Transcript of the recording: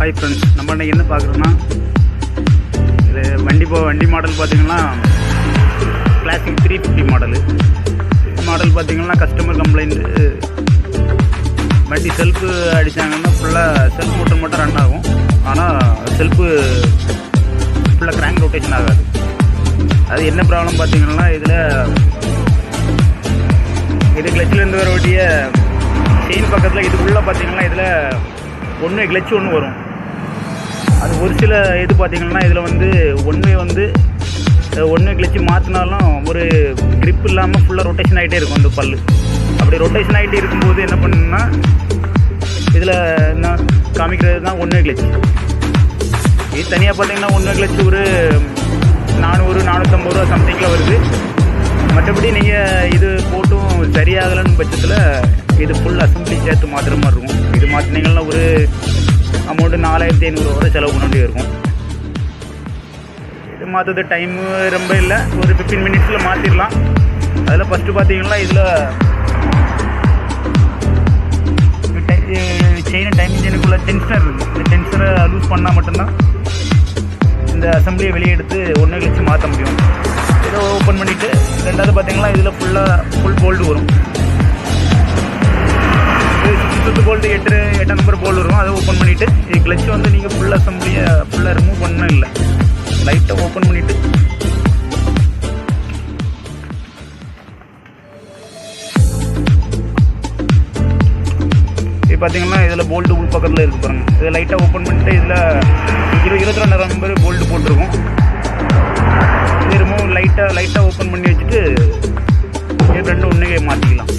Hi friends, நம்ம இன்றைக்கி என்ன பார்க்குறோன்னா, இது வண்டி மாடல் பார்த்திங்கன்னா கிளாசிக் 350 மாடல் பார்த்திங்கன்னா கஸ்டமர் கம்ப்ளைண்ட்டு வண்டி செல்ஃபு அடித்தாங்கன்னா ஃபுல்லாக செல்ஃப் மோட்டர் மட்டும் ரன் ஆகும். ஆனால் செல்ஃபு ஃபுல்லாக கிராங்க் ரொட்டேஷன் ஆகாது. அது என்ன ப்ராப்ளம் பார்த்திங்கன்னா, இது கிளச்சிலேருந்து வர வேண்டிய செயின் பக்கத்தில் இதுக்குள்ளே பார்த்திங்கன்னா இதில் ஒன்று கிளச்சு ஒன்று வரும். அது ஒரு சில இது பார்த்திங்கன்னா இதில் ஒன்று கிளச்சு மாற்றினாலும் ஒரு க்ரிப் இல்லாமல் ஃபுல்லாக ரொட்டேஷன் ஆகிட்டே இருக்கும். அந்த பல் அப்படி ரொட்டேஷன் ஆகிட்டே இருக்கும்போது என்ன பண்ணுன்னா, இதில் நான் காமிக்கிறது தான் ஒன்று கிளச்சு. இது தனியாக பார்த்திங்கன்னா ஒன்று கிளச்சு ஒரு 400-450 ரூபா சம்திங்கில் வருது. மற்றபடி நீங்கள் இது போட்டும் சரியாகலைன்னு பட்சத்தில் இது ஃபுல் அசம்பிளி சேர்த்து மாற்றுற மாதிரி இருக்கும். இது மாற்றினீங்கன்னா ஒரு அமௌண்ட்டு 4500 வரை செலவு பண்ண வேண்டியது இருக்கும். இது மாற்றுறது டைமு ரொம்ப இல்லை, ஒரு 15 மினிட்ஸில் மாற்றிடலாம். அதில் ஃபஸ்ட்டு பார்த்தீங்கன்னா இதில் செயின் டைம் இன்ஜினுக்குள்ளே டென்ஷனர் இருக்குது. இந்த டென்ஷனை லூஸ் பண்ணால் மட்டும்தான் இந்த அசம்பிளியை வெளியே எடுத்து ஒன்று கழிச்சு மாற்ற முடியும். இதை ஓப்பன் பண்ணிவிட்டு ரெண்டாவது பார்த்தீங்கன்னா இதில் ஃபுல் போல்டு வரும். இது போல்டு 8 நம்பர் போல்டு வரும். அதை ஓப்பன் பண்ணிவிட்டு இது கிளச்சு நீங்கள் ஃபுல் அசம்பிளியை ஃபுல்லாக ரிமூவ் பண்ணணும் இல்லை, லைட்டாக ஓப்பன் பண்ணிவிட்டு இது பார்த்தீங்கன்னா இதில் போல்டு உள் பக்கத்தில் இருக்குது பாருங்கள். இதை லைட்டாக ஓப்பன் பண்ணிவிட்டு இதில் 22 நம்பர் போல்டு போட்டிருக்கும். இது ரிமூவ் லைட்டாக ஓப்பன் பண்ணி வச்சுட்டு இது ரெண்டும் ஒன்றே மாற்றிக்கலாம்.